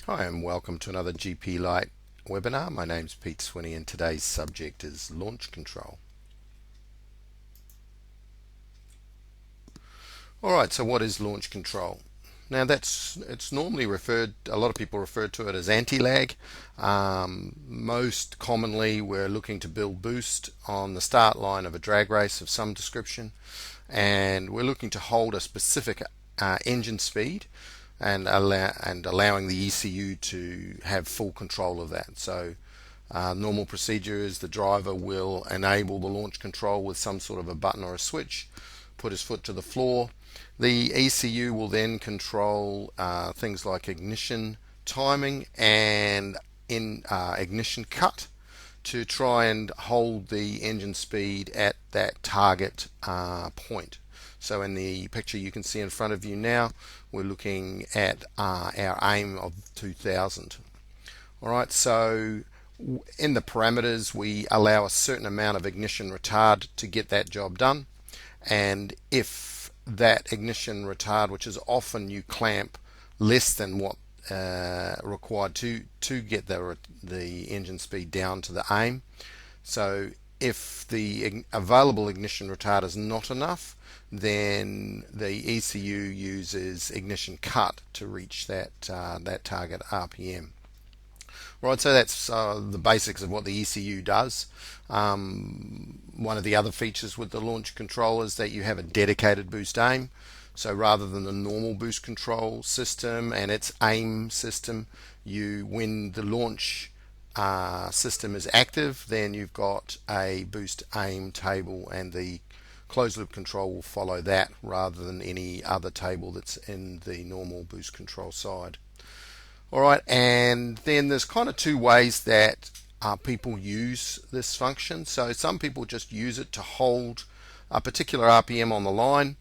Hi and welcome to another GP Lite webinar. My name's Pete Swinney and today's subject is launch control. Alright, so what is launch control? Now it's normally a lot of people refer to it as anti-lag. Most commonly we're looking to build boost on the start line of a drag race of some description, and we're looking to hold a specific engine speed and allowing the ECU to have full control of that. So normal procedure is the driver will enable the launch control with some sort of a button or a switch, put his foot to the floor. The ECU will then control things like ignition timing and ignition cut to try and hold the engine speed at that target point. So in the picture you can see in front of you now, we're looking at our aim of 2000. Alright, so in the parameters we allow a certain amount of ignition retard to get that job done, and if that ignition retard, which is often you clamp less than what required to get the engine speed down to the aim. So if the available ignition retard is not enough, then the ECU uses ignition cut to reach that target RPM. Right, so that's the basics of what the ECU does. One of the other features with the launch control is that you have a dedicated boost aim. So rather than the normal boost control system and its aim system, when the launch system is active, then you've got a boost aim table, and the closed loop control will follow that rather than any other table that's in the normal boost control side. Alright, and then there's kind of two ways that people use this function. So some people just use it to hold a particular RPM on the line,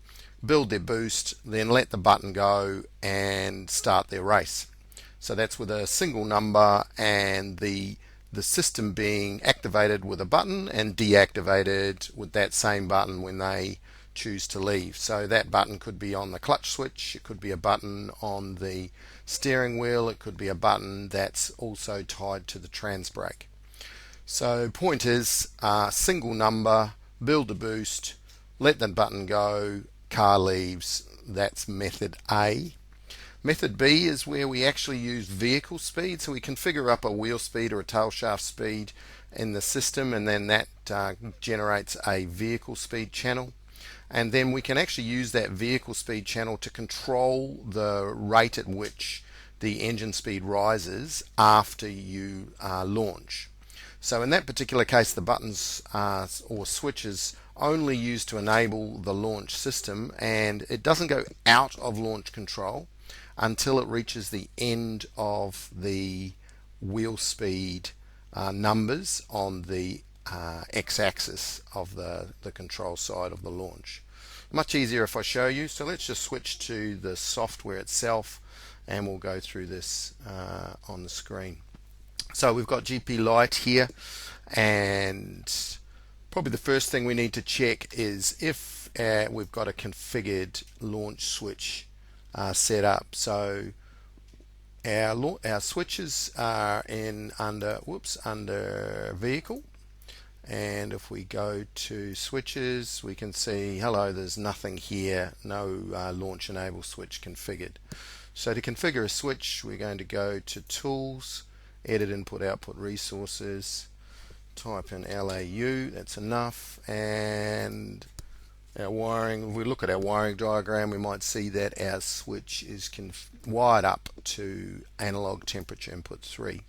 build their boost, then let the button go and start their race. So that's with a single number and the system being activated with a button and deactivated with that same button when they choose to leave. So that button could be on the clutch switch, it could be a button on the steering wheel, it could be a button that's also tied to the trans brake. So point is, single number, build a boost, let the button go, car leaves. That's method A. Method B is where we actually use vehicle speed. So we configure up a wheel speed or a tail shaft speed in the system, and then that generates a vehicle speed channel. And then we can actually use that vehicle speed channel to control the rate at which the engine speed rises after you launch. So in that particular case, the buttons or switches only used to enable the launch system, and it doesn't go out of launch control until it reaches the end of the wheel speed numbers on the x-axis of the control side of the launch. Much easier if I show you. So let's just switch to the software itself and we'll go through this on the screen. So we've got GP Lite here, and probably the first thing we need to check is if we've got a configured launch switch set up. So our switches are under vehicle, and if we go to switches, we can see there's nothing here, no launch enable switch configured. So to configure a switch, we're going to go to tools, edit input output resources, type in LAU, that's enough, and our wiring, if we look at our wiring diagram, we might see that our switch is wired up to analog temperature input 3.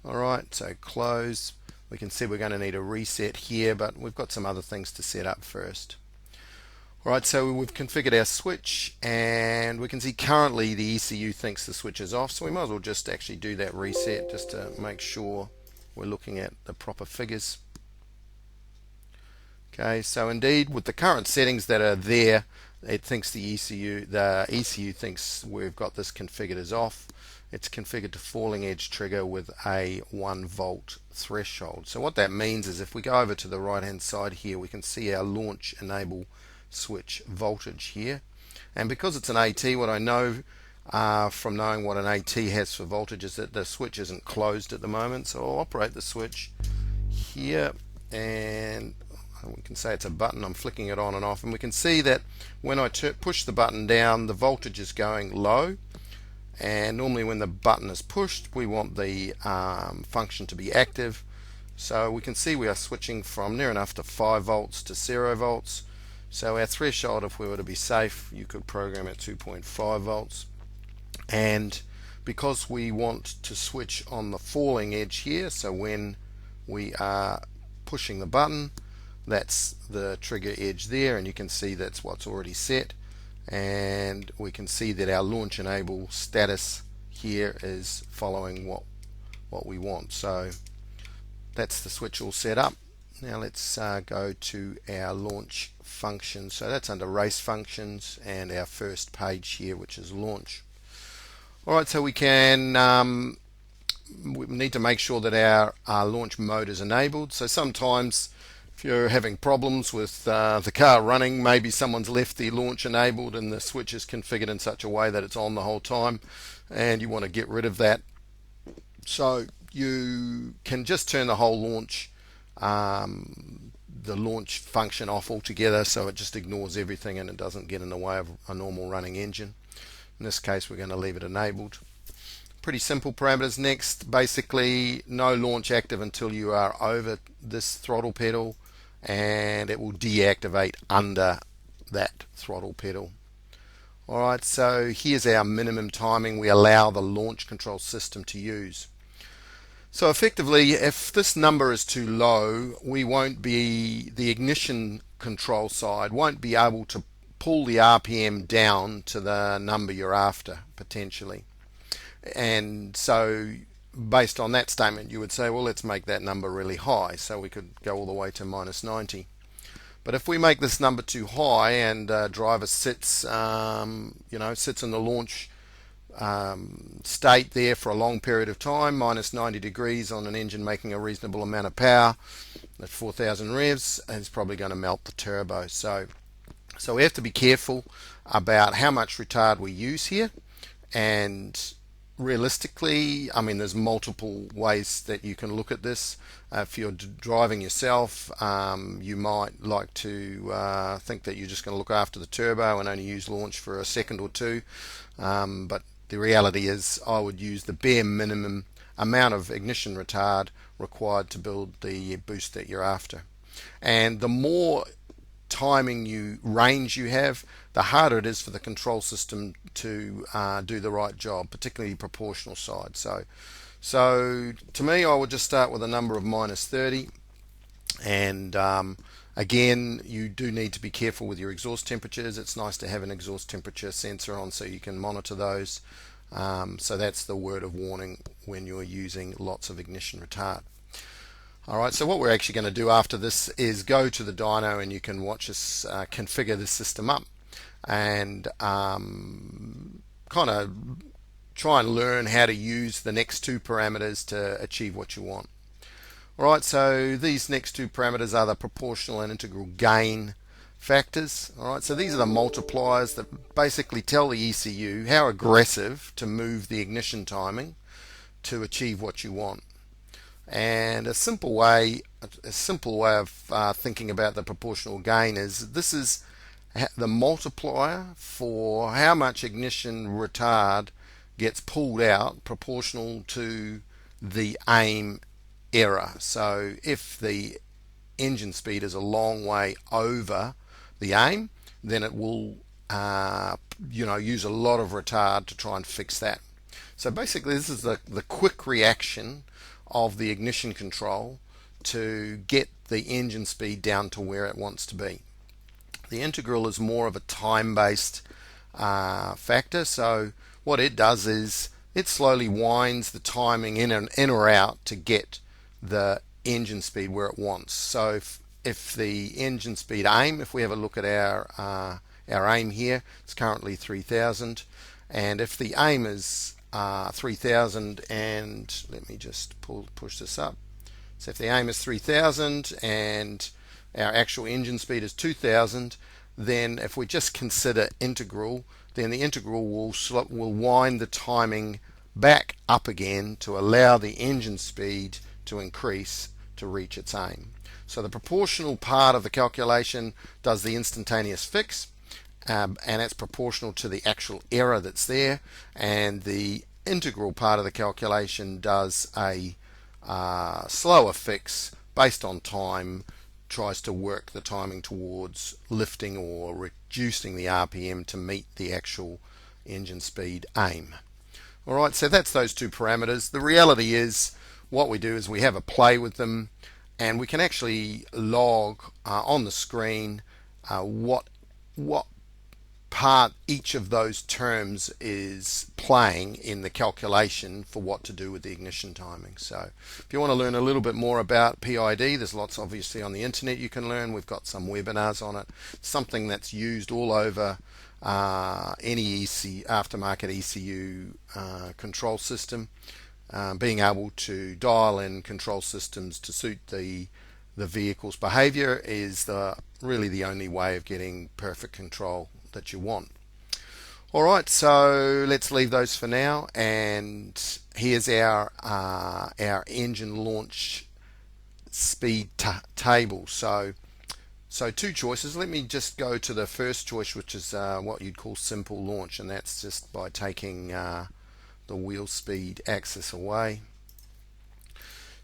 Alright, so close. We can see we're going to need a reset here, but we've got some other things to set up first. Alright, so we've configured our switch, and we can see currently the ECU thinks the switch is off, so we might as well just actually do that reset just to make sure we're looking at the proper figures. Okay, so indeed with the current settings that are there, it thinks the ECU thinks we've got this configured as off. It's configured to falling edge trigger with a 1 volt threshold. So what that means is if we go over to the right hand side here, we can see our launch enable switch voltage here, and because it's an AT, what I know from knowing what an AT has for voltage is that the switch isn't closed at the moment. So I'll operate the switch here, and we can say it's a button. I'm flicking it on and off, and we can see that when I push the button down, the voltage is going low. And normally when the button is pushed, we want the function to be active. So we can see we are switching from near enough to 5 volts to 0 volts. So our threshold, if we were to be safe, you could program at 2.5 volts. And because we want to switch on the falling edge here, so when we are pushing the button, that's the trigger edge there, and you can see that's what's already set. And we can see that our launch enable status here is following what we want. So that's the switch all set up. Now let's go to our launch function. So that's under race functions and our first page here, which is launch. Alright, so we need to make sure that our launch mode is enabled. So sometimes if you're having problems with the car running, maybe someone's left the launch enabled and the switch is configured in such a way that it's on the whole time, and you want to get rid of that. So you can just turn the whole launch, the launch function off altogether, so it just ignores everything and it doesn't get in the way of a normal running engine. In this case, we're going to leave it enabled. Pretty simple parameters. Next, basically no launch active until you are over this throttle pedal, and it will deactivate under that throttle pedal. Alright, so here's our minimum timing we allow the launch control system to use. So effectively, if this number is too low, the ignition control side won't be able to pull the RPM down to the number you're after, potentially. And so based on that statement, you would say, well, let's make that number really high, so we could go all the way to -90. But if we make this number too high and driver sits, sits in the launch state there for a long period of time, -90 degrees on an engine making a reasonable amount of power at 4,000 revs, and it's probably going to melt the turbo. So we have to be careful about how much retard we use here. And realistically, I mean, there's multiple ways that you can look at this. If you're driving yourself, you might like to think that you're just going to look after the turbo and only use launch for a second or two. But the reality is I would use the bare minimum amount of ignition retard required to build the boost that you're after. And the more timing range you have, the harder it is for the control system to do the right job, particularly proportional side. So to me, I would just start with a number of -30, and again, you do need to be careful with your exhaust temperatures. It's nice to have an exhaust temperature sensor on so you can monitor those. So that's the word of warning when you're using lots of ignition retard. Alright, so what we're actually going to do after this is go to the dyno, and you can watch us configure this system up and kind of try and learn how to use the next two parameters to achieve what you want. Alright, so these next two parameters are the proportional and integral gain factors. Alright, so these are the multipliers that basically tell the ECU how aggressive to move the ignition timing to achieve what you want. And a simple way of thinking about the proportional gain is this is the multiplier for how much ignition retard gets pulled out proportional to the aim error. So if the engine speed is a long way over the aim, then it will use a lot of retard to try and fix that. So basically this is the quick reaction of the ignition control to get the engine speed down to where it wants to be. The integral is more of a time-based factor, so what it does is it slowly winds the timing in or out to get the engine speed where it wants. So if the engine speed aim, if we have a look at our aim here, it's currently 3,000, and if the aim is 3,000, and let me just push this up. So if the aim is 3,000 and our actual engine speed is 2,000, then if we just consider integral, then the integral will wind the timing back up again to allow the engine speed to increase to reach its aim. So the proportional part of the calculation does the instantaneous fix, and it's proportional to the actual error that's there, and the integral part of the calculation does a slower fix based on time, tries to work the timing towards lifting or reducing the RPM to meet the actual engine speed aim. Alright, so that's those two parameters. The reality is what we do is we have a play with them, and we can actually log on the screen what part each of those terms is playing in the calculation for what to do with the ignition timing. So if you want to learn a little bit more about PID, there's lots obviously on the internet you can learn. We've got some webinars on it. Something that's used all over any aftermarket ECU control system. Being able to dial in control systems to suit the vehicle's behavior is really the only way of getting perfect control that you want. Alright, so let's leave those for now, and here's our engine launch speed table. So two choices. Let me just go to the first choice, which is what you'd call simple launch, and that's just by taking the wheel speed axis away.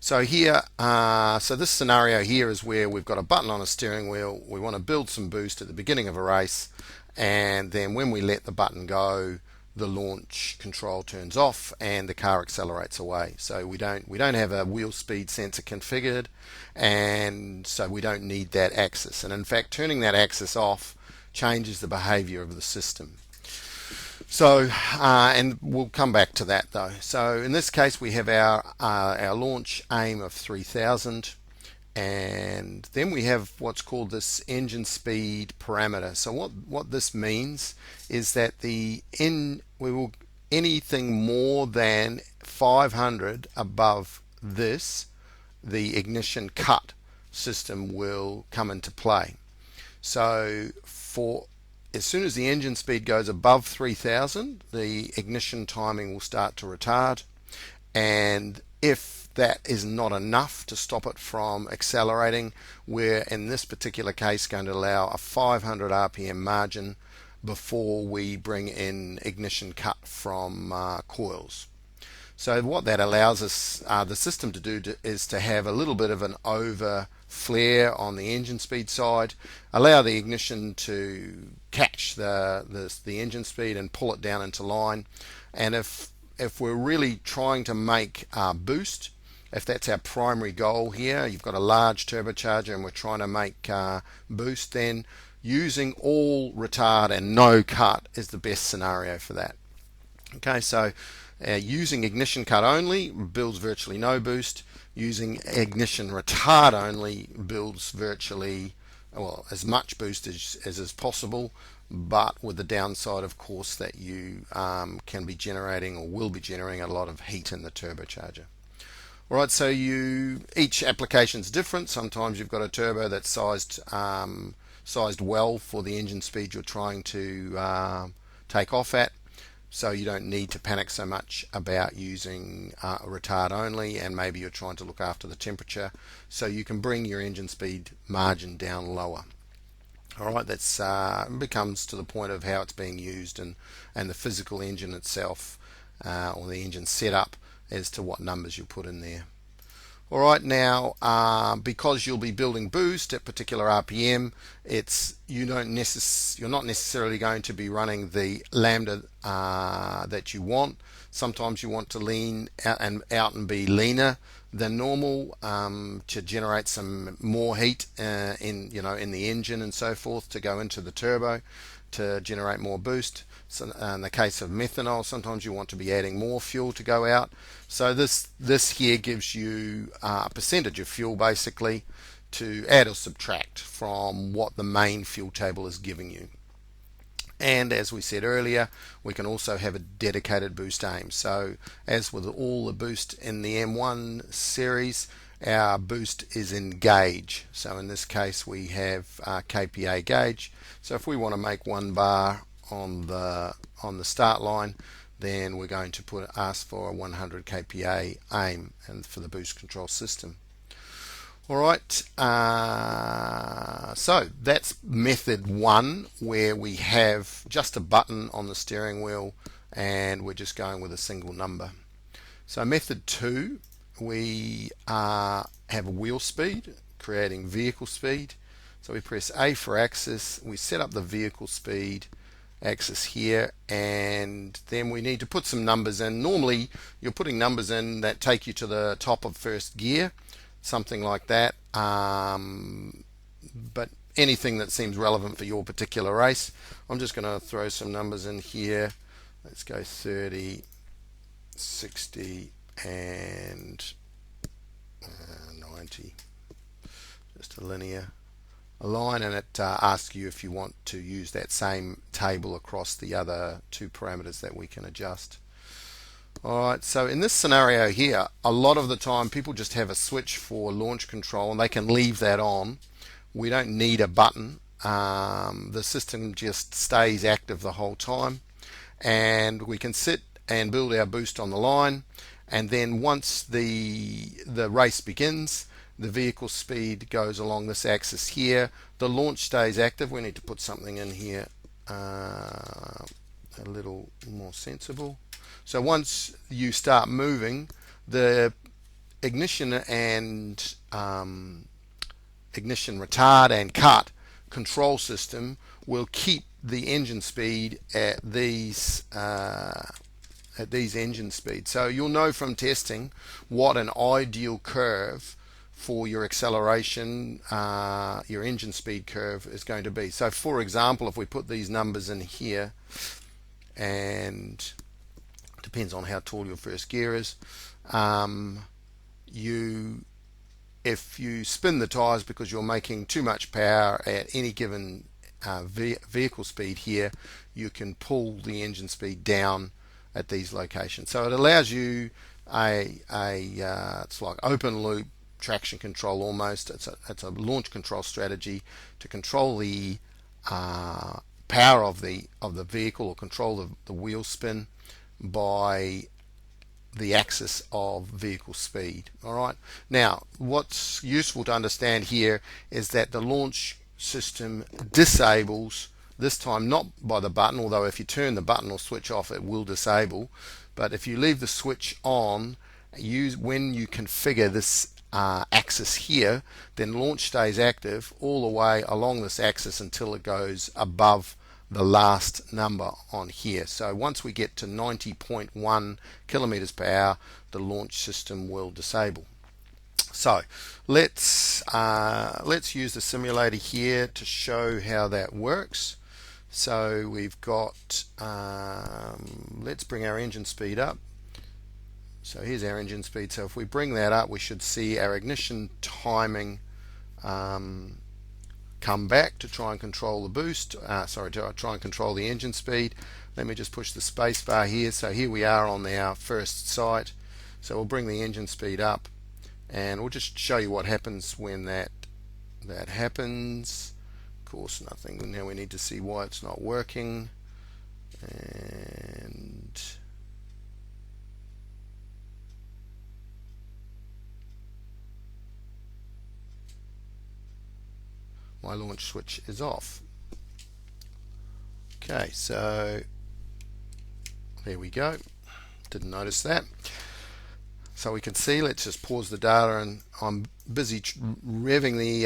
So here, so this scenario here is where we've got a button on a steering wheel. We want to build some boost at the beginning of a race, and then when we let the button go, the launch control turns off and the car accelerates away. So we don't have a wheel speed sensor configured, and so we don't need that axis. And in fact, turning that axis off changes the behavior of the system. So, and we'll come back to that though. So in this case, we have our launch aim of 3000, and then we have what's called this engine speed parameter. So what this means is that anything more than 500 above this, the ignition cut system will come into play. So as soon as the engine speed goes above 3000, the ignition timing will start to retard, and if that is not enough to stop it from accelerating, we're in this particular case going to allow a 500 RPM margin before we bring in ignition cut from coils. So what that allows us, the system to do is to have a little bit of an over flare on the engine speed side, allow the ignition to catch the engine speed and pull it down into line. And if we're really trying to make boost, if that's our primary goal here, you've got a large turbocharger and we're trying to make boost, then using all retard and no cut is the best scenario for that. Okay, so using ignition cut only builds virtually no boost. Using ignition retard only builds virtually, well, as much boost as is possible, but with the downside, of course, that you can be generating or will be generating a lot of heat in the turbocharger. Alright, so each application is different. Sometimes you've got a turbo that's sized well for the engine speed you're trying to take off at. So you don't need to panic so much about using retard only, and maybe you're trying to look after the temperature, so you can bring your engine speed margin down lower. Alright, that's becomes to the point of how it's being used and the physical engine itself, or the engine setup, as to what numbers you put in there. Alright, now because you'll be building boost at particular RPM, you're not necessarily going to be running the lambda that you want. Sometimes you want to lean out and be leaner than normal to generate some more heat in the engine and so forth, to go into the turbo to generate more boost. So in the case of methanol, sometimes you want to be adding more fuel to go out. So this here gives you a percentage of fuel basically to add or subtract from what the main fuel table is giving you. And as we said earlier, we can also have a dedicated boost aim. So as with all the boost in the M1 series, our boost is in gauge. So in this case we have KPA gauge. So if we want to make 1 bar on the start line, then we're going to ask for a 100 kPa aim and for the boost control system. Alright, so that's method 1, where we have just a button on the steering wheel and we're just going with a single number. So method 2, we have a wheel speed, creating vehicle speed. So we press A for axis, we set up the vehicle speed axis here, and then we need to put some numbers in. Normally you're putting numbers in that take you to the top of first gear, something like that, but anything that seems relevant for your particular race. I'm just going to throw some numbers in here. Let's go 30, 60 and 90, just a linear line, and it asks you if you want to use that same table across the other two parameters that we can adjust. Alright, so in this scenario here, a lot of the time people just have a switch for launch control and they can leave that on. We don't need a button. The system just stays active the whole time, and we can sit and build our boost on the line, and then once the race begins, the vehicle speed goes along this axis here. The launch stays active. We need to put something in here a little more sensible. So once you start moving, the ignition and ignition retard and cut control system will keep the engine speed at these engine speeds. So you'll know from testing what an ideal curve for your acceleration, your engine speed curve is going to be. So for example, if we put these numbers in here, and depends on how tall your first gear is, if you spin the tires because you're making too much power at any given vehicle speed here, you can pull the engine speed down at these locations. So it allows you it's like open loop traction control almost. It's a launch control strategy to control the power of the vehicle, or control the wheel spin by the axis of vehicle speed. Alright, now what's useful to understand here is that the launch system disables, this time not by the button, although if you turn the button or switch off it will disable, but if you leave the switch on, when you configure this axis here, then launch stays active all the way along this axis until it goes above the last number on here. So once we get to 90.1 kilometers per hour, the launch system will disable. So let's use the simulator here to show how that works. So we've got let's bring our engine speed up. So here's our engine speed. So if we bring that up, we should see our ignition timing come back to try and control the boost, to try and control the engine speed. Let me just push the space bar here. So here we are on our first sight. So we'll bring the engine speed up, and we'll just show you what happens when that happens. Of course, nothing. Now we need to see why it's not working. And my launch switch is off. Okay, so there we go. Didn't notice that. So we can see, let's just pause the data, and I'm busy revving the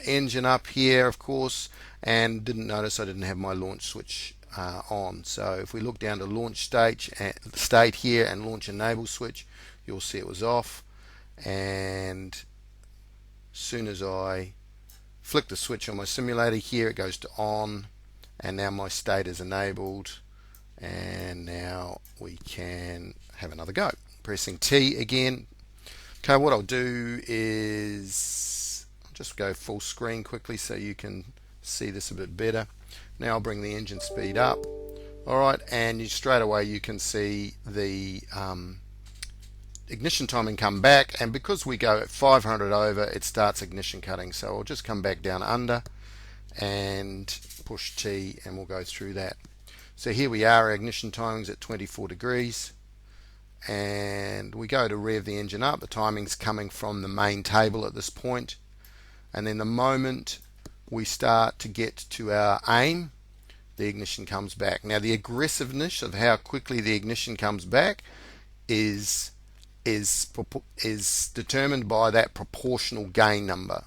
engine up here, of course, and didn't notice I didn't have my launch switch on. So if we look down to launch state here and launch enable switch, you'll see it was off, and as soon as I flick the switch on my simulator here, it goes to on, and now my state is enabled, and now we can have another go. Pressing T again. Okay, what I'll do is just go full screen quickly so you can see this a bit better. Now I'll bring the engine speed up. Alright, and straight away you can see the ignition timing come back, and because we go at 500 over, it starts ignition cutting. So I'll just come back down under and push T, and we'll go through that. So here we are, our ignition timing's at 24 degrees, and we go to rev the engine up. The timing's coming from the main table at this point, and then the moment we start to get to our aim, the ignition comes back. Now the aggressiveness of how quickly the ignition comes back is determined by that proportional gain number.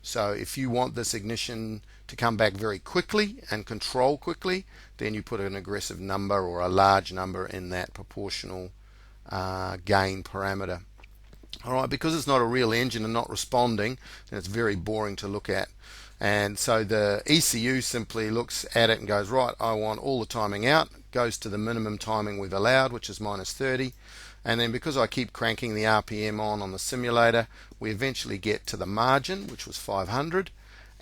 So if you want this ignition to come back very quickly and control quickly, then you put an aggressive number or a large number in that proportional gain parameter. Alright, because it's not a real engine and not responding, then it's very boring to look at. And so the ECU simply looks at it and goes, right, I want all the timing out, goes to the minimum timing we've allowed, which is minus 30. And then because I keep cranking the RPM on the simulator, we eventually get to the margin, which was 500.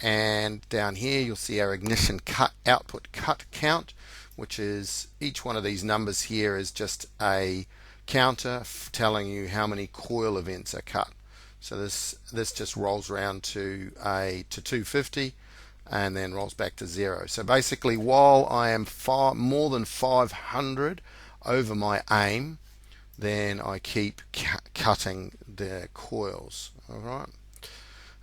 And down here you'll see our ignition output cut count, which is each one of these numbers here is just a counter telling you how many coil events are cut. So this just rolls around to 250 and then rolls back to 0. So basically, while I am more than 500 over my aim, then I keep cutting the coils. All right.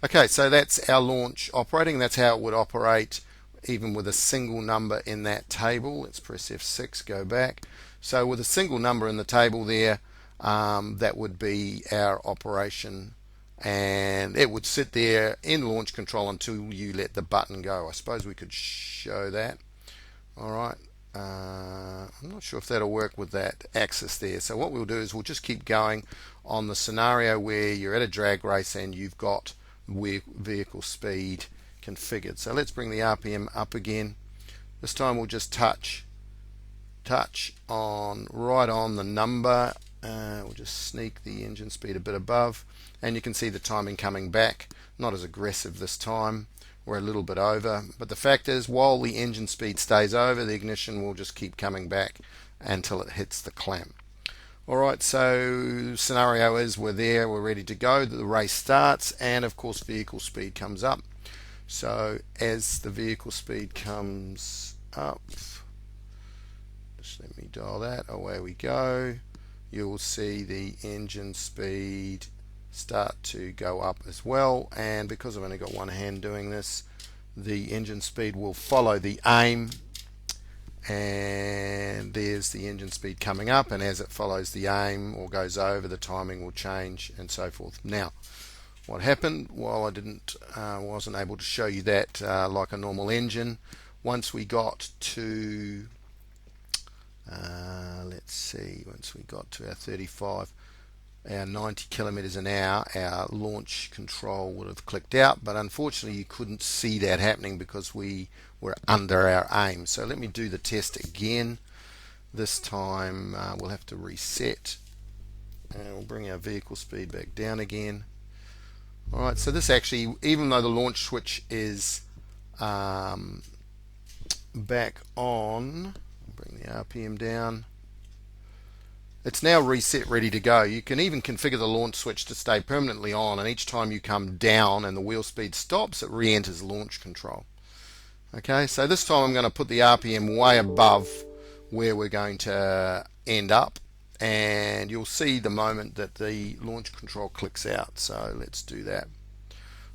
Okay, so that's our launch operating. That's how it would operate even with a single number in that table. Let's press F6, go back. So with a single number in the table there, that would be our operation, and it would sit there in launch control until you let the button go. I suppose we could show that. All right. I'm not sure if that'll work with that axis there. So what we'll do is we'll just keep going on the scenario where you're at a drag race and you've got vehicle speed configured. So let's bring the RPM up again. This time we'll just touch on right on the number. We'll just sneak the engine speed a bit above, and you can see the timing coming back. Not as aggressive this time. We're a little bit over, but the fact is, while the engine speed stays over, the ignition will just keep coming back until it hits the clamp. Alright, so scenario is we're there, we're ready to go, the race starts, and of course vehicle speed comes up. So as the vehicle speed comes up, just let me dial that, away we go. You'll see the engine speed start to go up as well, and because I've only got one hand doing this, the engine speed will follow the aim, and there's the engine speed coming up, and as it follows the aim or goes over, the timing will change and so forth. Now what happened, while I wasn't able to show you that like a normal engine, once we got to once we got to our 35, our 90 kilometers an hour, our launch control would have clicked out, but unfortunately you couldn't see that happening because we were under our aim. So let me do the test again. This time we'll have to reset, and we'll bring our vehicle speed back down again. Alright, so this actually, even though the launch switch is back on, bring the RPM down, it's now reset, ready to go. You can even configure the launch switch to stay permanently on, and each time you come down and the wheel speed stops, it re-enters launch control. Okay, so this time I'm going to put the RPM way above where we're going to end up, and you'll see the moment that the launch control clicks out. So let's do that.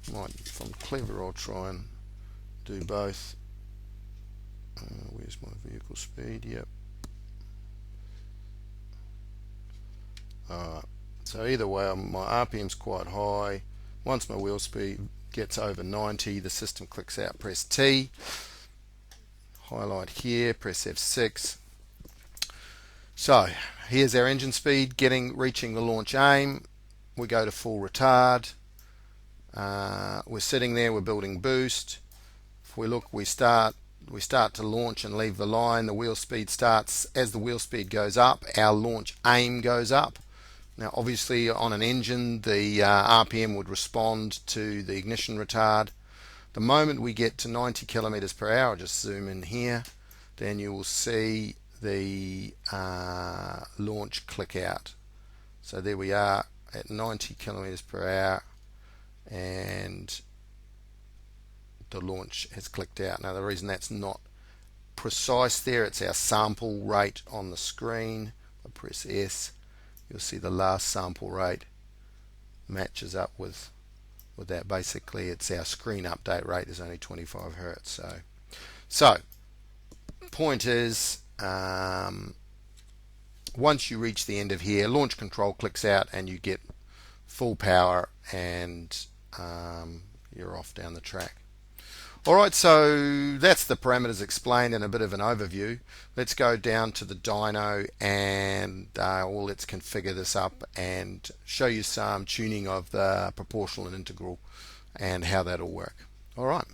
If I'm clever, I'll try and do both. Where's my vehicle speed? Yep. Alright, so either way, my RPM's quite high. Once my wheel speed gets over 90, the system clicks out. Press T, highlight here, press F6. So here's our engine speed reaching the launch aim. We go to full retard. We're sitting there, we're building boost. If we look, we start to launch and leave the line. The wheel speed starts. As the wheel speed goes up, our launch aim goes up. Now obviously on an engine, the RPM would respond to the ignition retard. The moment we get to 90 kilometers per hour, just zoom in here, then you will see the launch click out. So there we are at 90 kilometers per hour, and the launch has clicked out. Now the reason that's not precise there. It's our sample rate on the screen. I press S, you'll see the last sample rate matches up with that. Basically, it's our screen update rate is only 25 Hertz. So point is, once you reach the end of here, launch control clicks out and you get full power, and you're off down the track. Alright, so that's the parameters explained in a bit of an overview. Let's go down to the dyno and let's configure this up and show you some tuning of the proportional and integral and how that'll work. Alright.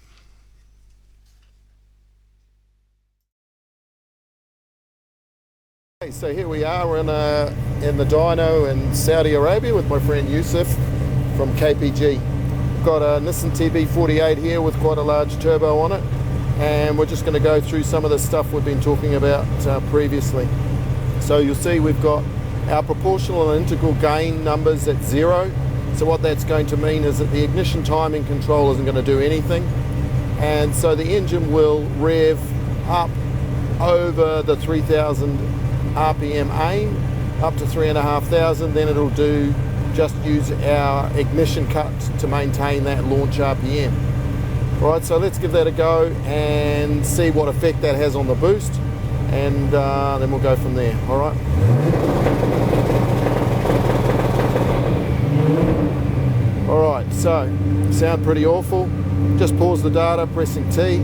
Okay, so here we are, we're in the dyno in Saudi Arabia with my friend Yusuf from KPG. Got a Nissan TB48 here with quite a large turbo on it, and we're just going to go through some of the stuff we've been talking about previously. So you'll see we've got our proportional and integral gain numbers at 0. So what that's going to mean is that the ignition timing control isn't going to do anything, and so the engine will rev up over the 3000 RPM aim up to 3,500, then it'll just use our ignition cut to maintain that launch RPM. Right, so let's give that a go and see what effect that has on the boost, and then we'll go from there. Alright. Alright, so sound pretty awful. Just pause the data, pressing T,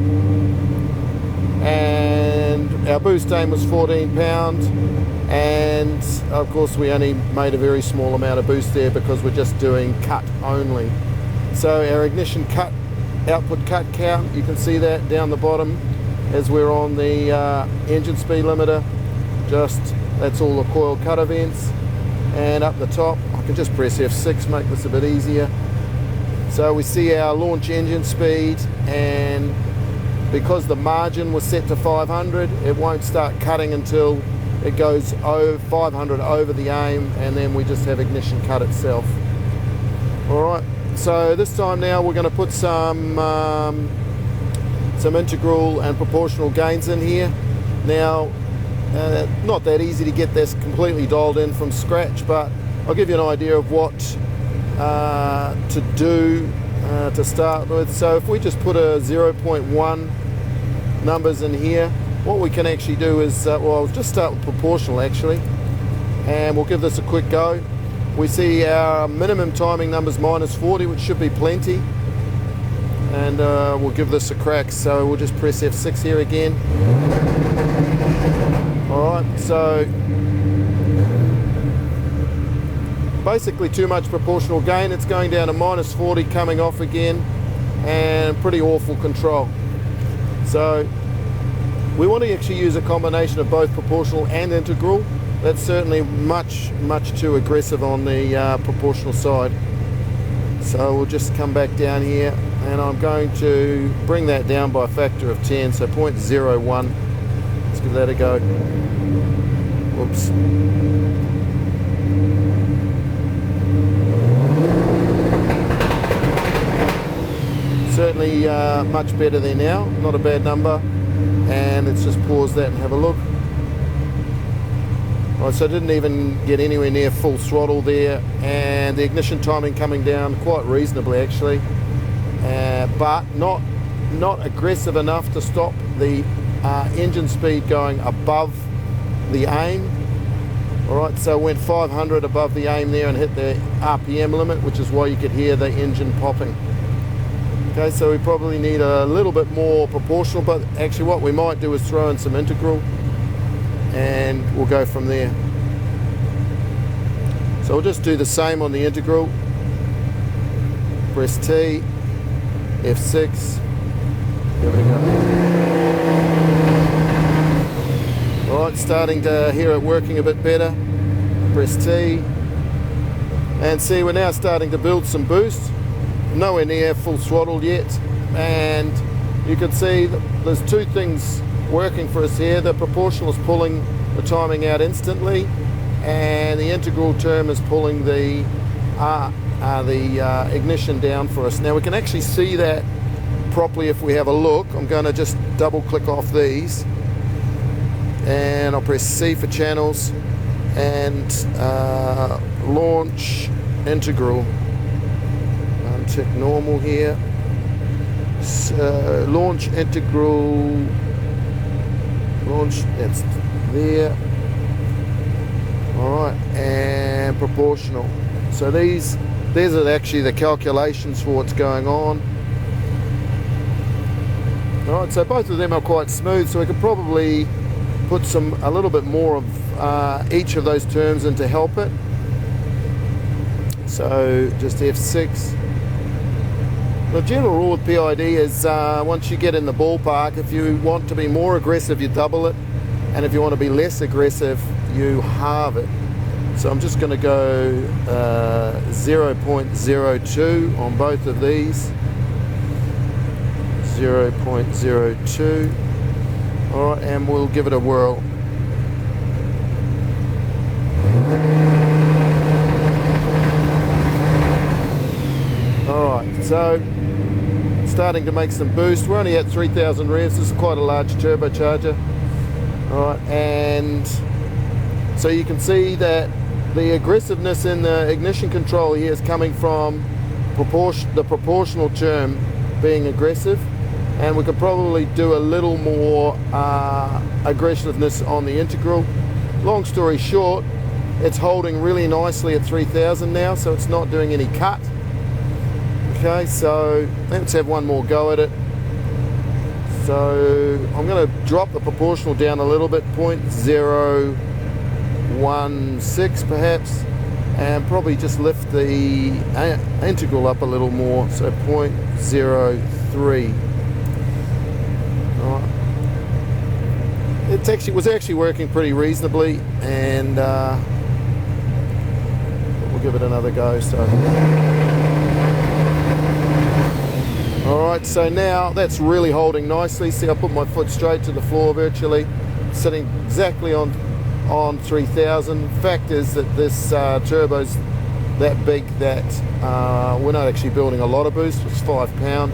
and our boost aim was 14 pounds, and of course we only made a very small amount of boost there because we're just doing cut only. So our ignition cut, output cut count, you can see that down the bottom as we're on the engine speed limiter. That's all the coil cut events, and up the top I can just press F6, make this a bit easier. So we see our launch engine speed, and because the margin was set to 500, it won't start cutting until it goes over 500 over the aim, and then we just have ignition cut itself. Alright, so this time now we're going to put some integral and proportional gains in here. Now, not that easy to get this completely dialed in from scratch, but I'll give you an idea of what to do to start with. So if we just put a 0.1 numbers in here, what we can actually do is, I'll just start with proportional actually, and we'll give this a quick go. We see our minimum timing numbers -40, which should be plenty, and we'll give this a crack. So we'll just press F6 here again. Alright, so basically too much proportional gain. It's going down to -40, coming off again, and pretty awful control. So we want to actually use a combination of both proportional and integral. That's certainly much too aggressive on the proportional side. So we'll just come back down here, and I'm going to bring that down by a factor of 10, so 0.01. Let's give that a go. Whoops. Certainly much better there now, not a bad number. And let's just pause that and have a look. Right, so I didn't even get anywhere near full throttle there, and the ignition timing coming down quite reasonably actually, but not aggressive enough to stop the engine speed going above the aim. Alright, so went 500 above the aim there and hit the RPM limit, which is why you could hear the engine popping. Okay, so we probably need a little bit more proportional, but actually what we might do is throw in some integral, and we'll go from there. So we'll just do the same on the integral. Press T, F6, there we go. Alright, starting to hear it working a bit better. Press T, and see we're now starting to build some boost. Nowhere near full throttle yet, and you can see that there's two things working for us here. The proportional is pulling the timing out instantly, and the integral term is pulling the ignition down for us. Now we can actually see that properly if we have a look. I'm going to just double click off these, and I'll press C for channels, and launch integral. Untick normal here. So launch integral, launch, that's there. Alright, and proportional. So these are actually the calculations for what's going on. Alright, so both of them are quite smooth, so we could probably put a little bit more of each of those terms in to help it. So just F6. The general rule with PID is once you get in the ballpark, if you want to be more aggressive, you double it, and if you want to be less aggressive, you halve it. So I'm just going to go 0.02 on both of these. 0.02. Alright, and we'll give it a whirl. Alright, so starting to make some boost. We're only at 3,000 revs. This is quite a large turbocharger. Alright, and so you can see that the aggressiveness in the ignition control here is coming from the proportional term being aggressive, and we could probably do a little more aggressiveness on the integral. Long story short, it's holding really nicely at 3,000 now, so it's not doing any cut. Okay, so let's have one more go at it. So I'm going to drop the proportional down a little bit, 0.016 perhaps, and probably just lift the integral up a little more, so 0.03. Right. It was actually working pretty reasonably, and we'll give it another go. So. Alright, so now that's really holding nicely. See, I put my foot straight to the floor virtually, sitting exactly on 3,000. Fact is that this turbo's that big that we're not actually building a lot of boost. It's 5 pound.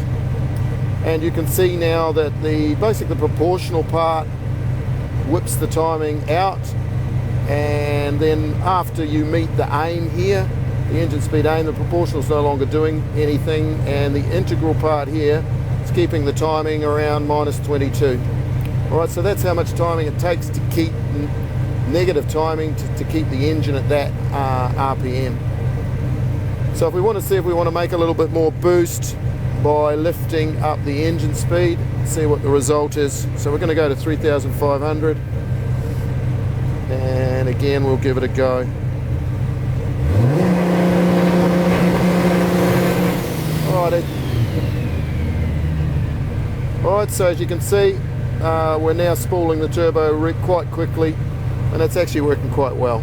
And you can see now that basically the proportional part whips the timing out, and then after you meet the aim here, the engine speed aim, the proportional is no longer doing anything, and the integral part here is keeping the timing around -22. Alright, so that's how much timing it takes to keep negative timing to keep the engine at that RPM. So if we want to see if we want to make a little bit more boost by lifting up the engine speed, see what the result is. So we're going to go to 3,500, and again we'll give it a go. Alright, so as you can see, we're now spooling the turbo rig quite quickly, and it's actually working quite well.